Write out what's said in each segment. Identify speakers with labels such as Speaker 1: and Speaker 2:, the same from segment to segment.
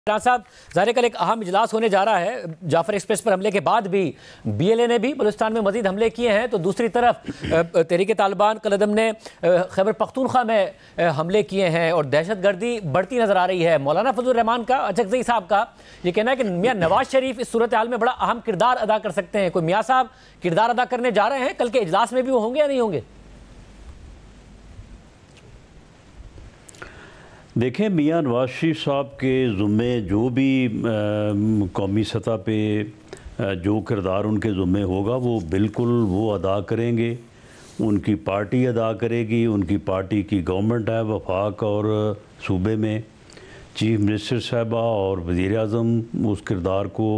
Speaker 1: साहब, ज़ाहिर कल एक अहम इजलास होने जा रहा है। जाफर एक्सप्रेस पर हमले के बाद भी BLA ने भी बलूचिस्तान में मजीद हमले किए हैं, तो दूसरी तरफ तहरीक तालिबान कलदम ने खैबर पख्तूनख्वा में हमले किए हैं और दहशतगर्दी बढ़ती नजर आ रही है। मौलाना फजल रहमान का, अचकज़ई साहब का ये कहना है कि मियाँ नवाज शरीफ इस सूरत हाल में बड़ा अहम किरदार अदा कर सकते हैं। कोई मियाँ साहब किरदार अदा करने जा रहे हैं, कल के इजलास में भी वो होंगे या नहीं होंगे?
Speaker 2: देखें, मियाँ नवाज शरीफ साहब के ज़ुम्मे जो भी कौमी सतह पे जो किरदार उनके ज़ुम्मे होगा वो बिल्कुल वो अदा करेंगे। उनकी पार्टी अदा करेगी, उनकी पार्टी की गवर्नमेंट है वफाक और सूबे में, चीफ मिनिस्टर साहबा और वज़ीर आज़म उस किरदार को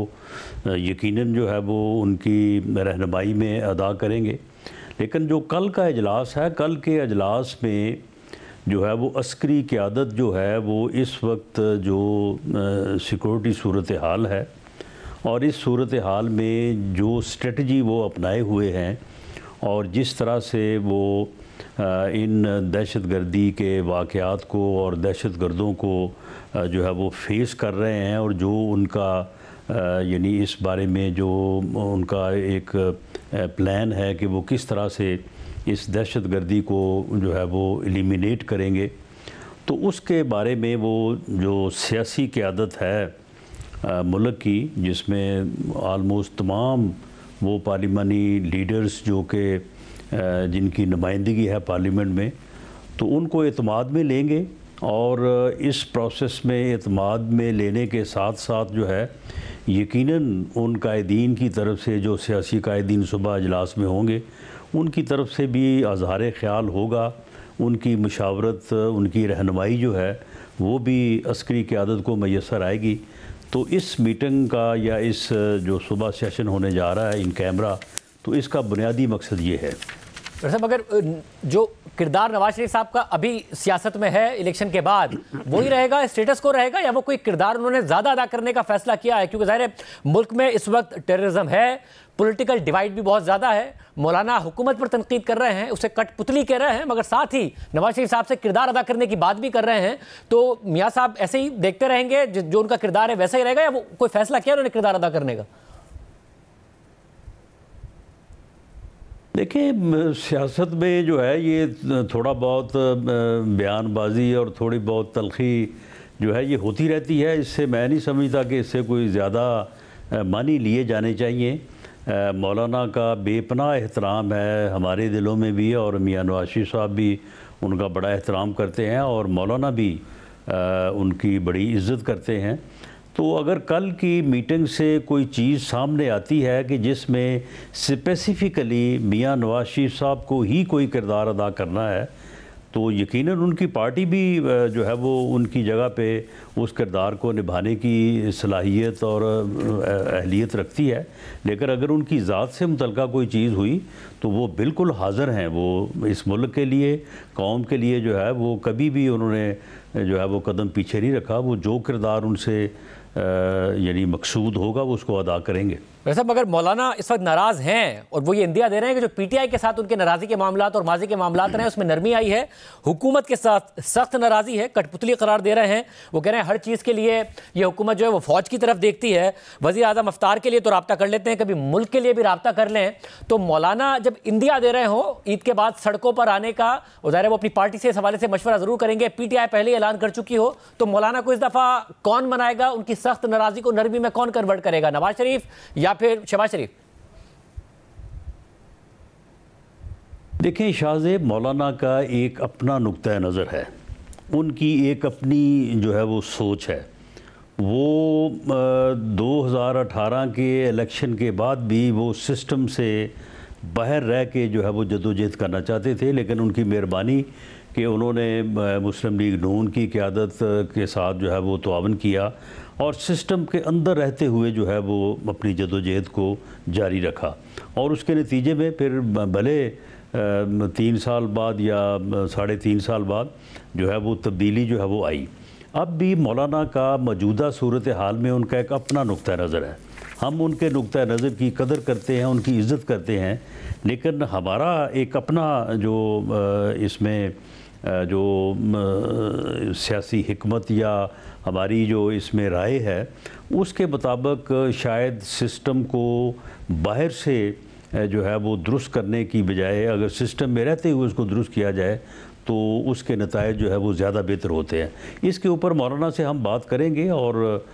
Speaker 2: यकीनन जो है वो उनकी रहनुमाई में अदा करेंगे। लेकिन जो कल का इजलास है, कल के इजलास में जो है वो अस्करी क़यादत जो है वो इस वक्त जो सिक्योरिटी सूरत हाल है और इस सूरत हाल में जो स्ट्रेटजी वो अपनाए हुए हैं और जिस तरह से वो इन दहशतगर्दी के वाक़यात को और दहशतगर्दों को जो है वो फेस कर रहे हैं और जो उनका यानी इस बारे में जो उनका एक प्लान है कि वो किस तरह से इस दहशतगर्दी को जो है वो एलिमिनेट करेंगे, तो उसके बारे में वो जो सियासी क़यादत है मुल्क की, जिसमें आलमोस्ट तमाम वो पार्लिमानी लीडर्स जो कि जिनकी नुमाइंदगी है पार्लियामेंट में, तो उनको एतमाद में लेंगे और इस प्रोसेस में एतमाद में लेने के साथ साथ जो है यकीनन उन कायदीन की तरफ से जो सियासी कायदीन सुबह इजलास में होंगे उनकी तरफ से भी अज़हार ख़याल होगा, उनकी मुशावरत, उनकी रहनुमाई जो है वो भी अस्करी क़यादत को मैसर आएगी। तो इस मीटिंग का या इस जो सुबह सेशन होने जा रहा है इन कैमरा, तो इसका बुनियादी मकसद ये है।
Speaker 1: साहब, अगर जो किरदार नवाज शरीफ साहब का अभी सियासत में है इलेक्शन के बाद वही रहेगा, स्टेटस को रहेगा, या वो कोई किरदार उन्होंने ज़्यादा अदा करने का फैसला किया है? क्योंकि ज़ाहिर है मुल्क में इस वक्त टेररिज्म है, पॉलिटिकल डिवाइड भी बहुत ज़्यादा है। मौलाना हुकूमत पर तनकीद कर रहे हैं, उसे कठपुतली कह रहे हैं, मगर साथ ही नवाज शरीफ साहब से किरदार अदा करने की बात भी कर रहे हैं। तो मियाँ साहब ऐसे ही देखते रहेंगे, जो उनका किरदार है वैसा ही रहेगा, या वो कोई फैसला किया उन्होंने किरदार अदा करने का?
Speaker 2: देखिए, सियासत में जो है ये थोड़ा बहुत बयानबाजी और थोड़ी बहुत तलखी जो है ये होती रहती है। इससे मैं नहीं समझता कि इससे कोई ज़्यादा मानी लिए जाने चाहिए। मौलाना का बेपनाह एहतराम है हमारे दिलों में भी, और मियाँ नवाज शरीफ साहब भी उनका बड़ा एहतराम करते हैं और मौलाना भी उनकी बड़ी इज़्ज़त करते हैं। तो अगर कल की मीटिंग से कोई चीज़ सामने आती है कि जिसमें स्पेसिफ़िकली मियाँ नवाज शरीफ साहब को ही कोई किरदार अदा करना है, तो यकीनन उनकी पार्टी भी जो है वो उनकी जगह पे उस किरदार को निभाने की सलाहियत और अहलियत रखती है। लेकिन अगर उनकी ज़ात से मुतल्लिक़ा कोई चीज़ हुई तो वो बिल्कुल हाज़िर हैं। वो इस मुल्क के लिए, कौम के लिए जो है वो कभी भी उन्होंने जो है वो कदम पीछे नहीं रखा। वो जो किरदार उनसे यानी मकसूद होगा वो उसको अदा करेंगे।
Speaker 1: वैसे अगर मौलाना इस वक्त नाराज़ हैं और वो ये इंदिया दे रहे हैं कि जो PTI के साथ उनके नाराज़गी के मामलात और माजी के मामलात रहे उसमें नरमी आई है, हुकूमत के साथ सख्त नाराज़ी है, कठपुतली करार दे रहे हैं। वो कह रहे हैं हर चीज़ के लिए ये हुकूमत जो है वो फ़ौज की तरफ देखती है। वज़ीर आज़म अफ्तार के लिए तो रब्ता कर लेते हैं, कभी मुल्क के लिए भी रब्ता कर लें। तो मौलाना जब इंदिया दे रहे हो ईद के बाद सड़कों पर आने का, ज़ाहिर है वो अपनी पार्टी से इस हवाले से मशवरा ज़रूर करेंगे। PTI पहले ही ऐलान कर चुकी हो, तो मौलाना को इस दफ़ा कौन मनाएगा? उनकी सख्त नाराज़गी को नरमी में कौन कन्वर्ट करेगा, नवाज शरीफ या फिर शहबाज शरीफ?
Speaker 2: देखें, शाहज़ेब मौलाना का एक अपना नुक्ता नज़र है, उनकी एक अपनी जो है वो सोच है। वो 2018 के इलेक्शन के बाद भी वो सिस्टम से बाहर रह के जो है वो जदोजहद करना चाहते थे, लेकिन उनकी मेहरबानी कि उन्होंने मुस्लिम लीग नून की क़यादत के साथ जो है वो तावन किया और सिस्टम के अंदर रहते हुए जो है वो अपनी जदोजहद को जारी रखा। और उसके नतीजे में फिर भले 3 साल बाद या 3.5 साल बाद जो है वो तब्दीली जो है वो आई। अब भी मौलाना का मौजूदा सूरत हाल में उनका एक अपना नुक्ता नज़र है। हम उनके नुक्ता नज़र की कदर करते हैं, उनकी इज़्ज़त करते हैं, लेकिन हमारा एक अपना जो इसमें जो सियासी हिकमत या हमारी जो इसमें राय है उसके मुताबिक शायद सिस्टम को बाहर से जो है वो दुरुस्त करने की बजाय अगर सिस्टम में रहते हुए उसको दुरुस्त किया जाए तो उसके नतायज जो है वो ज़्यादा बेहतर होते हैं। इसके ऊपर मौलाना से हम बात करेंगे और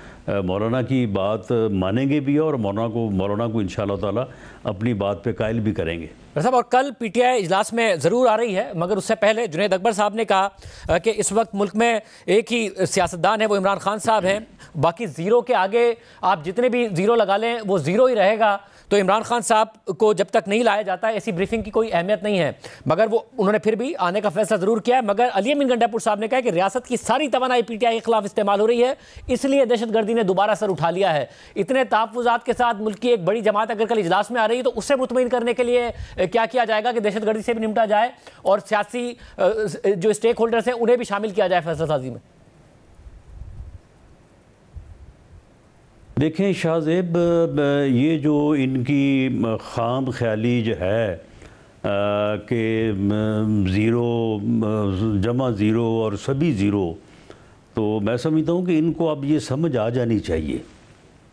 Speaker 2: मौलाना की बात मानेंगे भी और मौलाना को इंशाअल्लाह ताला अपनी बात पे कायल भी करेंगे।
Speaker 1: साहब, और कल पीटीआई इजलास में ज़रूर आ रही है, मगर उससे पहले जुनैद अकबर साहब ने कहा कि इस वक्त मुल्क में एक ही सियासतदान है, वो इमरान खान साहब हैं, बाकी ज़ीरो के आगे आप जितने भी ज़ीरो लगा लें वो ज़ीरो ही रहेगा। तो इमरान खान साहब को जब तक नहीं लाया जाता ऐसी ब्रीफिंग की कोई अहमियत नहीं है, मगर वो उन्होंने फिर भी आने का फैसला ज़रूर किया है। मगर अली अमीन गंडापुर साहब ने कहा कि रियासत की सारी तवानाई पीटीआई के खिलाफ इस्तेमाल हो रही है, इसलिए दहशतगर्दी ने दोबारा सर उठा लिया है। इतने तहफ़्फ़ुज़ात के साथ मुल्क की एक बड़ी जमात अगर कल इजलास में आ रही है तो उससे मुतमईन करने के लिए क्या किया जाएगा कि दहशतगर्दी से भी निपटा जाए और सियासी जो स्टेक होल्डर्स हैं उन्हें भी शामिल किया जाए फैसला साजी में?
Speaker 2: देखें शाहज़ेब, ये जो इनकी खाम ख्याली जो है कि ज़ीरो जमा ज़ीरो और सभी ज़ीरो, तो मैं समझता हूँ कि इनको अब ये समझ आ जानी चाहिए,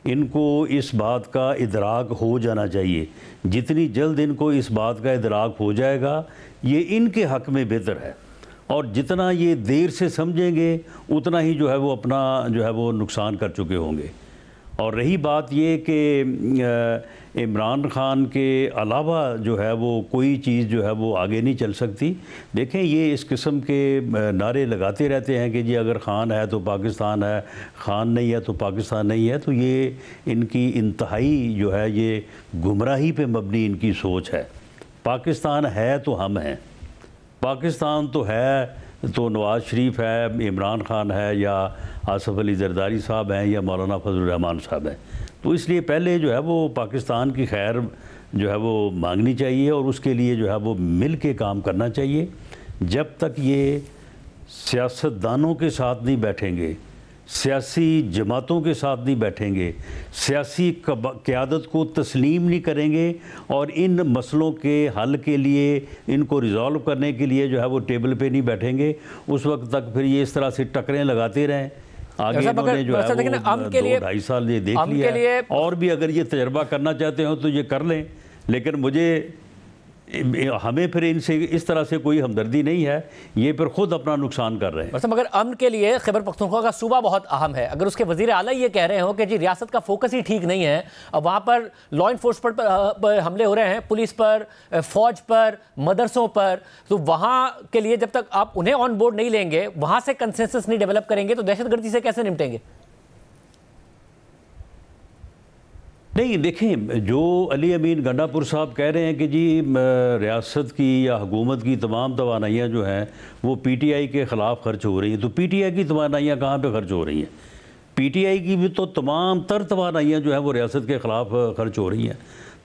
Speaker 2: इनको इस बात का इदराक हो जाना चाहिए। जितनी जल्द इनको इस बात का इदराक हो जाएगा ये इनके हक़ में बेहतर है, और जितना ये देर से समझेंगे उतना ही जो है वो अपना जो है वो नुकसान कर चुके होंगे। और रही बात ये कि इमरान खान के अलावा जो है वो कोई चीज़ जो है वो आगे नहीं चल सकती। देखें, ये इस किस्म के नारे लगाते रहते हैं कि जी अगर ख़ान है तो पाकिस्तान है, ख़ान नहीं है तो पाकिस्तान नहीं है, तो ये इनकी इंतहाई जो है ये गुमराही पे मबनी इनकी सोच है। पाकिस्तान है तो हम हैं, पाकिस्तान तो है तो नवाज़ शरीफ है, इमरान खान है, या आसफ़ अली ज़रदारी साहब हैं, या मौलाना फजल रहमान साहब हैं। तो इसलिए पहले जो है वो पाकिस्तान की खैर जो है वो मांगनी चाहिए और उसके लिए जो है वो मिल के काम करना चाहिए। जब तक ये सियासतदानों के साथ नहीं बैठेंगे, सियासी जमातों के साथ नहीं बैठेंगे, सियासी क़यादत को तस्लीम नहीं करेंगे और इन मसलों के हल के लिए, इनको रिज़ॉल्व करने के लिए जो है वो टेबल पे नहीं बैठेंगे, उस वक्त तक फिर ये इस तरह से टकरें लगाते रहें। आगे इन्होंने जो है वो 2-2.5 साल ये देख लिया है, और भी अगर ये तजर्बा करना चाहते हो तो ये कर लें, लेकिन हमें फिर इनसे इस तरह से कोई हमदर्दी नहीं है, ये फिर खुद अपना नुकसान कर रहे हैं।
Speaker 1: मगर अमन के लिए खैबर पख्तूनख्वा का सूबा बहुत अहम है। अगर उसके वज़ीर आला ये कह रहे हो कि जी रियासत का फोकस ही ठीक नहीं है, अब वहाँ पर लॉ इन्फोर्समेंट पर हमले हो रहे हैं, पुलिस पर, फ़ौज पर, मदरसों पर, तो वहाँ के लिए जब तक आप उन्हें ऑन बोर्ड नहीं लेंगे, वहाँ से कंसेंसस नहीं डेवलप करेंगे, तो दहशतगर्दी से कैसे निपटेंगे?
Speaker 2: नहीं, देखें, जो अली अमीन गंडापुर साहब कह रहे हैं कि जी रियासत की या हुकूमत की तमाम तवानाइयाँ जो हैं वो पीटीआई के ख़िलाफ़ खर्च हो रही हैं, तो पीटीआई की तवानाइयाँ कहाँ पे खर्च हो रही हैं? पीटीआई की भी तो तमाम तर तवानाइयाँ जो हैं वो रियासत के ख़िलाफ़ खर्च हो रही हैं।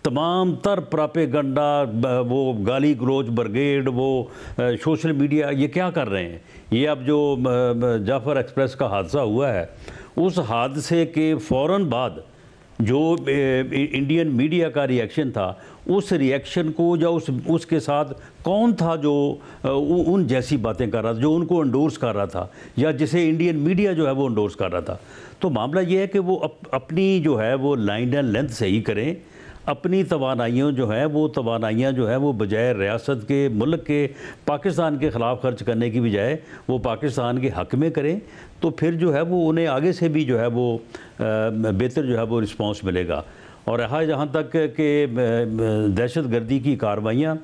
Speaker 2: तमाम तर प्रोपेगंडा, वो गाली गलोच ब्रिगेड, वो सोशल मीडिया, ये क्या कर रहे हैं? ये अब जो जाफ़र एक्सप्रेस का हादसा हुआ है, उस हादसे के फ़ौरन बाद जो इंडियन मीडिया का रिएक्शन था, उस रिएक्शन को या उसके साथ कौन था जो उन जैसी बातें कर रहा था, जो उनको एंडोर्स कर रहा था, या जिसे इंडियन मीडिया जो है वो एंडोर्स कर रहा था? तो मामला ये है कि वो अपनी जो है वो लाइन एंड लेंथ सही करें, अपनी तवानाइयों जो है वो तवानाइयाँ जो है वो बजाय रियासत के, मुल्क के, पाकिस्तान के ख़िलाफ़ खर्च करने की बजाय वो पाकिस्तान के हक़ में करें, तो फिर जो है वो उन्हें आगे से भी जो है वो बेहतर जो है वो रिस्पॉन्स मिलेगा। और रहा जहाँ तक कि दहशतगर्दी की कार्रवाइयाँ,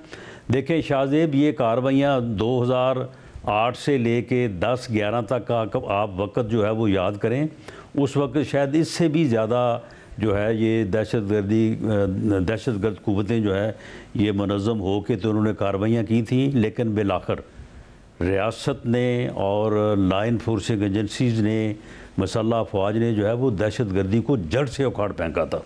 Speaker 2: देखें शाहज़ेब, ये कार्रवाइयाँ 2008 से ले कर 10-11 तक का आप वक्त जो है वो याद करें, उस वक्त शायद इससे भी ज़्यादा जो है ये दहशतगर्द क़ुव्वतें जो है ये मुनज़्ज़म हो के तो उन्होंने कार्रवाइयाँ की थी, लेकिन बिलाखिर रियासत ने और लॉ इन्फोर्सिंग एजेंसीज़ ने, मसल्लह अफवाज ने जो है वो दहशतगर्दी को जड़ से उखाड़ फेंका था।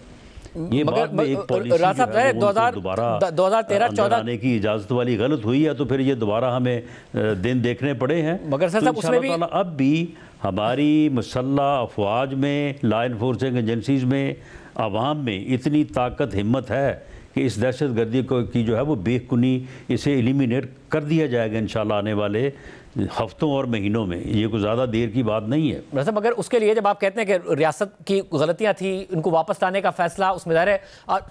Speaker 2: ये बाद में एक पॉलिसी दोबारा 2013-14 आने की इजाज़त वाली गलत हुई है, तो फिर ये दोबारा हमें दिन देखने पड़े हैं।
Speaker 1: मगर सर साहब उसमें भी
Speaker 2: अब भी हमारी मसल्ह अफवाज में, लॉ इन्फोर्सिंग एजेंसीज़ में, आवाम में इतनी ताकत हिम्मत है कि इस दहशतगर्दी को की जो है वो बेखुनी इसे एलिमिनेट कर दिया जाएगा इंशाल्लाह आने वाले हफ्तों और महीनों में, ये कोई ज़्यादा देर की बात नहीं है।
Speaker 1: मतलब अगर उसके लिए जब आप कहते हैं कि रियासत की गलतियां थी, उनको वापस लाने का फैसला, उसमें ज़ाहिर है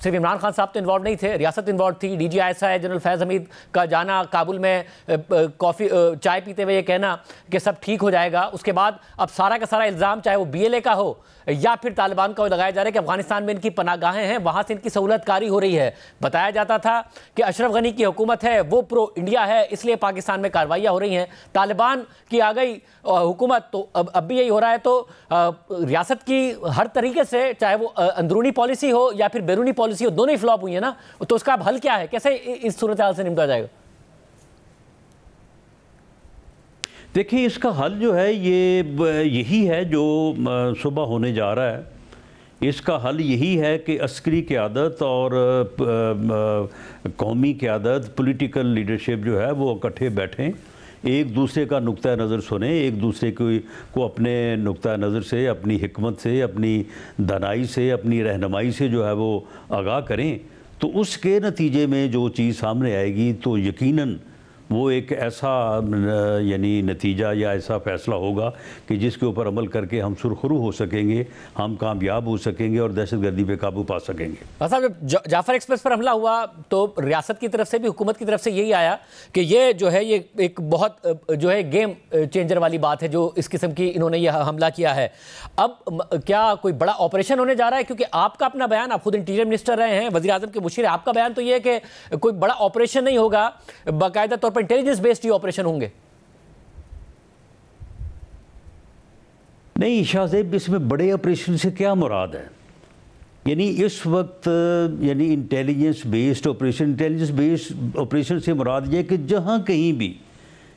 Speaker 1: सिर्फ इमरान खान साहब तो इन्वॉल्व नहीं थे, रियासत इन्वॉल्व थी। DGI जनरल फैज़ हमीद का जाना, काबुल में कॉफ़ी चाय पीते हुए ये कहना कि सब ठीक हो जाएगा, उसके बाद अब सारा का सारा इल्ज़ाम चाहे वो BLA का हो या फिर तालिबान का लगाया जा रहा है कि अफगानिस्तान में इनकी पनाहगाहें हैं, वहाँ से इनकी सहूलतकारी हो रही है। बताया जाता था कि अशरफ गनी की हुकूमत है, वो प्रो इंडिया है, इसलिए पाकिस्तान में कार्रवाइयाँ हो रही हैं। तालिबान की आ गई हुकूमत, तो अब भी यही हो रहा है। तो रियासत की हर तरीके से, चाहे वो अंदरूनी पॉलिसी हो या फिर बैरूनी पॉलिसी हो, दोनों ही फ्लॉप हुई है ना। तो उसका अब हल क्या है, कैसे इस सूरत हाल से निपटा जाएगा?
Speaker 2: देखिए, इसका हल जो है ये यही है जो सुबह होने जा रहा है। इसका हल यही है कि अस्करी क़यादत और कौमी क़यादत, पॉलिटिकल लीडरशिप जो है वो इकट्ठे बैठें, एक दूसरे का नुक्ता नज़र सुने, एक दूसरे को अपने नुक्ता नज़र से, अपनी हिकमत से, अपनी दानाई से, अपनी रहनुमाई से जो है वो आगाह करें। तो उसके नतीजे में जो चीज़ सामने आएगी तो यकीनन वो एक ऐसा यानी नतीजा या ऐसा फ़ैसला होगा कि जिसके ऊपर अमल करके हम सुरखरू हो सकेंगे, हम कामयाब हो सकेंगे और दहशतगर्दी पे काबू पा सकेंगे।
Speaker 1: साहब, जब जाफर एक्सप्रेस पर हमला हुआ तो रियासत की तरफ से भी, हुकूमत की तरफ से यही आया कि ये जो है ये एक बहुत जो है गेम चेंजर वाली बात है जो इस किस्म की इन्होंने यह हमला किया है। अब क्या कोई बड़ा ऑपरेशन होने जा रहा है? क्योंकि आपका अपना बयान, आप खुद इंटीरियर मिनिस्टर रहे हैं, वज़ीर आज़म के मुशीर, आपका बयान तो ये है कि कोई बड़ा ऑपरेशन नहीं होगा, बाकायदा तौर पर इंटेलिजेंस बेस्ड ही ऑपरेशन होंगे।
Speaker 2: नहीं शाहजेब, इसमें बड़े ऑपरेशन से क्या मुराद है? यानी इस वक्त यानी इंटेलिजेंस बेस्ड ऑपरेशन से मुराद ये कि जहाँ कहीं भी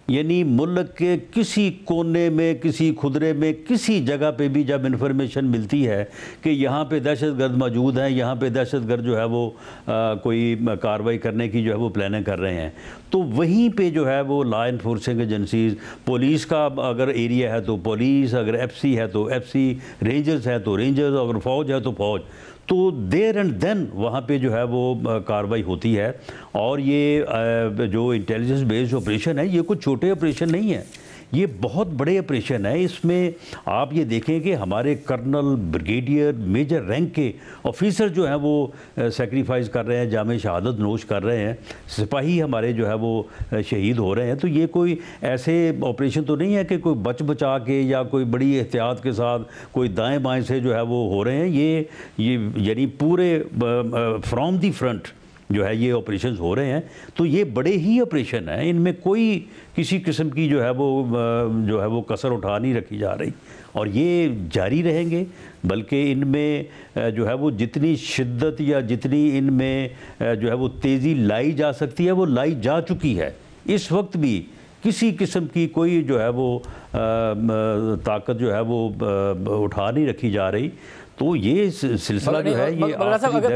Speaker 2: यानी मुल्क के किसी कोने में, किसी खुदरे में, किसी जगह पे भी जब इन्फॉर्मेशन मिलती है कि यहाँ पे दहशतगर्द मौजूद हैं, यहाँ पे दहशतगर्द जो है वो कोई कार्रवाई करने की जो है वो प्लानिंग कर रहे हैं, तो वहीं पे जो है वो लॉ इन्फोर्सिंग एजेंसीज, पुलिस का अगर एरिया है तो पुलिस, अगर FC है तो FC, रेंजर्स है तो रेंजर्स, अगर फ़ौज है तो फ़ौज, तो देर एंड देन वहाँ पे जो है वो कार्रवाई होती है। और ये जो इंटेलिजेंस बेस्ड ऑपरेशन है ये कुछ छोटे ऑपरेशन नहीं है, ये बहुत बड़े ऑपरेशन है। इसमें आप ये देखें कि हमारे कर्नल, ब्रिगेडियर, मेजर रैंक के ऑफिसर जो हैं वो सेक्रीफाइस कर रहे हैं, जामे शहादत नोश कर रहे हैं, सिपाही हमारे जो है वो शहीद हो रहे हैं। तो ये कोई ऐसे ऑपरेशन तो नहीं है कि कोई बच बचा के या कोई बड़ी एहतियात के साथ कोई दाएं बाएं से जो है वो हो रहे हैं। ये यानी पूरे फ्रॉम दी फ्रंट जो है ये ऑपरेशंस हो रहे हैं। तो ये बड़े ही ऑपरेशन हैं, इनमें कोई किसी किस्म की जो है वो कसर उठा नहीं रखी जा रही और ये जारी रहेंगे। बल्कि इनमें जो है वो जितनी शिद्दत या जितनी इनमें जो है वो तेज़ी लाई जा सकती है वो लाई जा चुकी है। इस वक्त भी किसी किस्म की कोई जो है वो ताकत जो है वो उठा नहीं रखी जा रही। तो ये सिलसिला जो है ये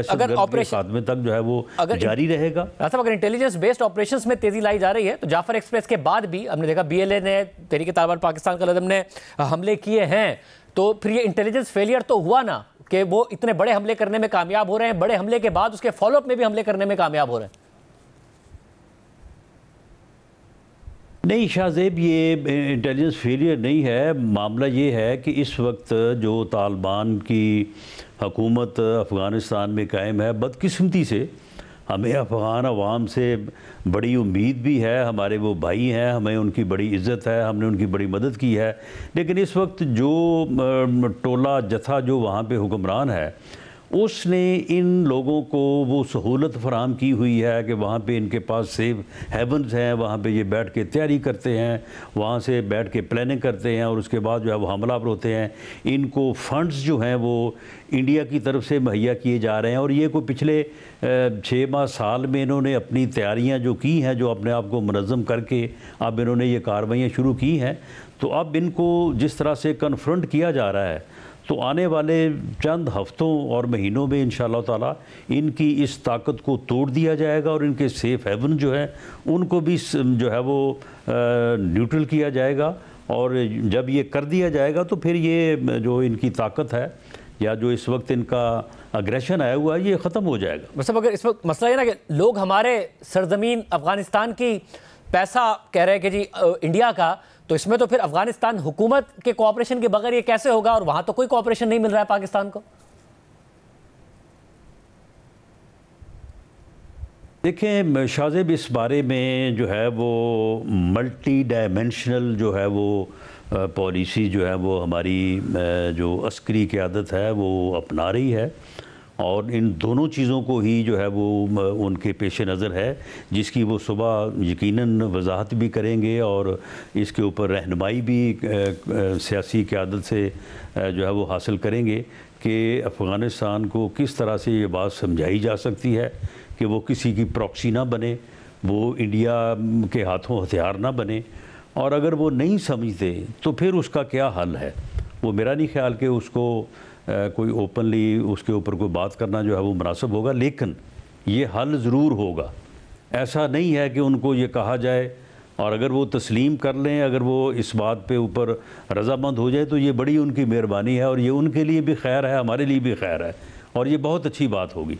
Speaker 2: अगर ऑपरेशन खात्मे तक जो है वो जारी रहेगा।
Speaker 1: साहब, अगर इंटेलिजेंस बेस्ड ऑपरेशंस में तेजी लाई जा रही है तो जाफर एक्सप्रेस के बाद भी हमने देखा BLA ने, तहरीक-ए-तालिबान पाकिस्तान कलअदम ने हमले किए हैं, तो फिर ये इंटेलिजेंस फेलियर तो हुआ ना कि वो इतने बड़े हमले करने में कामयाब हो रहे हैं, बड़े हमले के बाद उसके फॉलोअप में भी हमले करने में कामयाब हो रहे हैं।
Speaker 2: नहीं शाहजेब, ये इंटेलिजेंस फेलियर नहीं है। मामला ये है कि इस वक्त जो तालिबान की हुकूमत अफ़गानिस्तान में कायम है, बदकिस्मती से हमें अफ़गान अवाम से बड़ी उम्मीद भी है, हमारे वो भाई हैं, हमें उनकी बड़ी इज़्ज़त है, हमने उनकी बड़ी मदद की है। लेकिन इस वक्त जो टोला जथा जो वहाँ पे हुक्मरान है उसने इन लोगों को वो सहूलत फराहम की हुई है कि वहाँ पे इनके पास सेफ हेवन्स हैं, वहाँ पे ये बैठ के तैयारी करते हैं, वहाँ से बैठ के प्लानिंग करते हैं और उसके बाद जो है वो हमला पर होते हैं। इनको फंड्स जो हैं वो इंडिया की तरफ से मुहैया किए जा रहे हैं और ये कोई पिछले 6 माह साल में इन्होंने अपनी तैयारियाँ जो की हैं, जो अपने आप को मुनज़्ज़म करके अब इन्होंने ये कार्रवाइयाँ शुरू की हैं। तो अब इनको जिस तरह से कन्फ्रंट किया जा रहा है तो आने वाले चंद हफ्तों और महीनों में इंशाअल्लाह ताला इनकी इस ताकत को तोड़ दिया जाएगा और इनके सेफ हेवन जो है उनको भी जो है वो न्यूट्रल किया जाएगा। और जब ये कर दिया जाएगा तो फिर ये जो इनकी ताकत है या जो इस वक्त इनका अग्रेशन आया हुआ है ये ख़त्म हो जाएगा।
Speaker 1: मतलब अगर इस वक्त मसला है ना कि लोग हमारे सरजमीन अफ़गानिस्तान की पैसा कह रहे हैं कि जी इंडिया का, तो इसमें तो फिर अफगानिस्तान हुकूमत के कोऑपरेशन के बगैर ये कैसे होगा, और वहां तो कोई कोऑपरेशन नहीं मिल रहा है पाकिस्तान को।
Speaker 2: देखें शाहजेब, इस बारे में जो है वो मल्टी डायमेंशनल जो है वो पॉलिसी जो है वो हमारी जो अस्करी क़यादत है वो अपना रही है, और इन दोनों चीज़ों को ही जो है वो उनके पेश नज़र है, जिसकी वो सुबह यकीनन वजाहत भी करेंगे और इसके ऊपर रहनुमाई भी सियासी क़यादत से जो है वो हासिल करेंगे कि अफ़गानिस्तान को किस तरह से ये बात समझाई जा सकती है कि वो किसी की प्रॉक्सी ना बने, वो इंडिया के हाथों हथियार ना बने। और अगर वो नहीं समझते तो फिर उसका क्या हल है, वो मेरा नहीं ख्याल कि उसको कोई ओपनली उसके ऊपर कोई बात करना जो है वो मुनासिब होगा, लेकिन ये हल ज़रूर होगा। ऐसा नहीं है कि उनको ये कहा जाए और अगर वो तस्लीम कर लें, अगर वो इस बात पे ऊपर रज़ामंद हो जाए तो ये बड़ी उनकी मेहरबानी है और ये उनके लिए भी खैर है, हमारे लिए भी खैर है, और ये बहुत अच्छी बात होगी।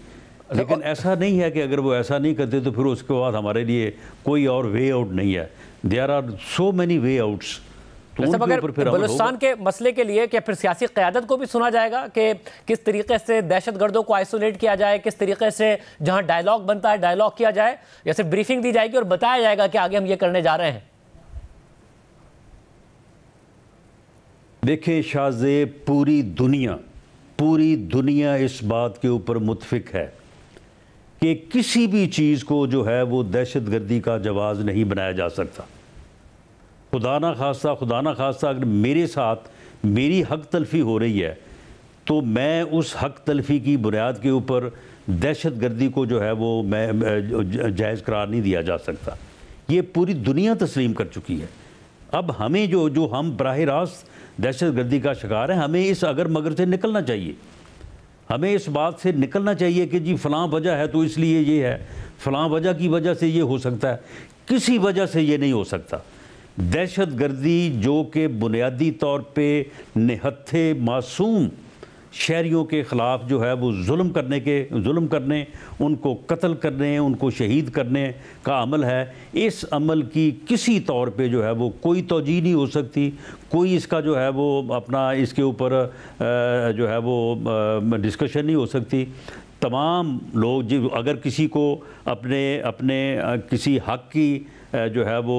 Speaker 2: लेकिन ऐसा नहीं है कि अगर वो ऐसा नहीं करते तो फिर उसके बाद हमारे लिए कोई और वे आउट नहीं है। There are so many way outs.
Speaker 1: तो अगर बलूचिस्तान के मसले के लिए क्या फिर सियासी क़यादत को भी सुना जाएगा कि किस तरीके से दहशतगर्दों को आइसोलेट किया जाए, किस तरीके से जहां डायलॉग बनता है डायलॉग किया जाए, या सिर्फ ब्रीफिंग दी जाएगी और बताया जाएगा कि आगे हम ये करने जा रहे हैं?
Speaker 2: देखिए शाहजेब, पूरी दुनिया इस बात के ऊपर मुत्फिक है कि किसी भी चीज़ को जो है वो दहशतगर्दी का जवाज़ नहीं बनाया जा सकता। खुदा ना खास्ता अगर मेरे साथ मेरी हक तलफ़ी हो रही है तो मैं उस हक तलफ़ी की बुनियाद के ऊपर दहशतगर्दी को जो है वो मैं जायज़ करार नहीं दिया जा सकता। ये पूरी दुनिया तस्लीम कर चुकी है। अब हमें जो हम बराह रास्त दहशतगर्दी का शिकार है, हमें इस अगर मगर से निकलना चाहिए। हमें इस बात से निकलना चाहिए कि जी फ़लाँ वजह है तो इसलिए ये है, फ़लाँ वजह की वजह से ये हो सकता है, किसी वजह से ये नहीं हो सकता। दहशतगर्दी जो कि बुनियादी तौर पे निहत्थे मासूम शहरियों के ख़िलाफ़ जो है वो जुल्म करने, उनको कत्ल करने, उनको शहीद करने का अमल है, इस अमल की किसी तौर पे जो है वो कोई तौजीह नहीं हो सकती, कोई इसका जो है वो अपना इसके ऊपर जो है वो डिस्कशन नहीं हो सकती। तमाम लोग जो अगर किसी को अपने किसी हक़ की जो है वो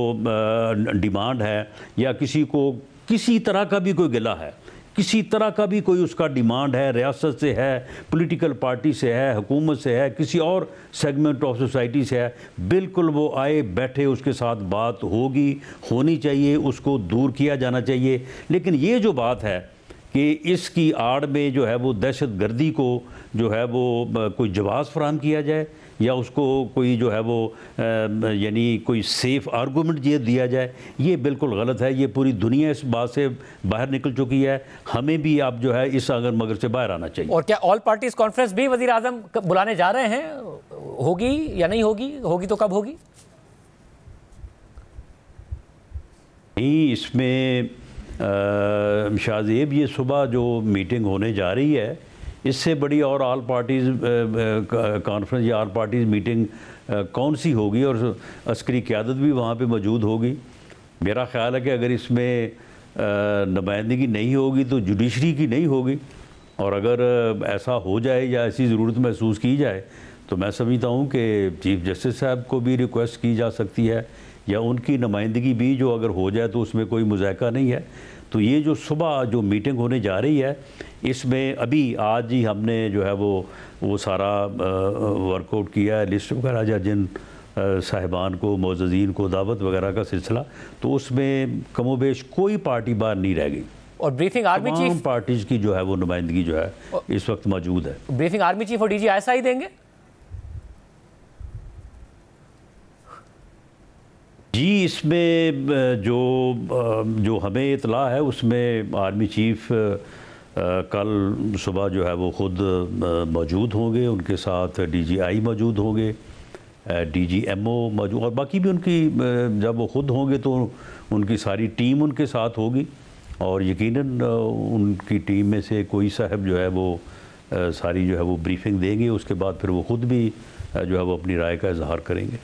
Speaker 2: डिमांड है, या किसी को किसी तरह का भी कोई गिला है, किसी तरह का भी कोई उसका डिमांड है, रियासत से है, पॉलिटिकल पार्टी से है, हुकूमत से है, किसी और सेगमेंट ऑफ सोसाइटी से है, बिल्कुल वो आए बैठे उसके साथ बात होनी चाहिए, उसको दूर किया जाना चाहिए। लेकिन ये जो बात है कि इसकी आड़ में जो है वो दहशतगर्दी को जो है वो कोई जवाब फराहम किया जाए, या उसको कोई जो है वो यानी कोई सेफ आर्गूमेंट ये दिया जाए, ये बिल्कुल गलत है। ये पूरी दुनिया इस बात से बाहर निकल चुकी है, हमें भी अब जो है इस अगर मगर से बाहर आना चाहिए।
Speaker 1: और क्या ऑल पार्टीज कॉन्फ्रेंस भी वज़ीर आज़म बुलाने जा रहे हैं? होगी या नहीं होगी? होगी तो कब होगी?
Speaker 2: नहीं, इसमें शाहजेब ये सुबह जो मीटिंग होने जा रही है, इससे बड़ी और ऑल पार्टीज़ कॉन्फ्रेंस या ऑल पार्टीज़ मीटिंग कौन सी होगी, और अस्करी क़यादत भी वहाँ पे मौजूद होगी। मेरा ख़्याल है कि अगर इसमें नुमाइंदगी नहीं होगी तो जुडिशरी की नहीं होगी, और अगर ऐसा हो जाए या ऐसी ज़रूरत महसूस की जाए तो मैं समझता हूँ कि चीफ़ जस्टिस साहब को भी रिक्वेस्ट की जा सकती है, या उनकी नुमाइंदगी भी जो अगर हो जाए तो उसमें कोई मुज़ायका नहीं है। तो ये जो सुबह जो मीटिंग होने जा रही है, इसमें अभी आज ही हमने जो है वो सारा वर्कआउट किया है, लिस्ट वगैरह या जिन साहिबान को मोअज़्ज़ीन को दावत वगैरह का सिलसिला, तो उसमें कमोबेश कोई पार्टी बाहर नहीं रह गई।
Speaker 1: और ब्रीफिंग आर्मी चीफ
Speaker 2: पार्टीज़ की जो है वो नुमाइंदगी जो है इस वक्त मौजूद है।
Speaker 1: ब्रीफिंग आर्मी चीफ और DGI देंगे?
Speaker 2: जी, इसमें जो हमें इतला है उसमें आर्मी चीफ कल सुबह जो है वो ख़ुद मौजूद होंगे, उनके साथ DGI मौजूद होंगे, DGMO मौजूद, और बाकी भी उनकी जब वो ख़ुद होंगे तो उनकी सारी टीम उनके साथ होगी, और यकीनन उनकी टीम में से कोई साहब जो है वो सारी जो है वो ब्रीफिंग देंगे। उसके बाद फिर वो ख़ुद भी जो है वो अपनी राय का इजहार करेंगे।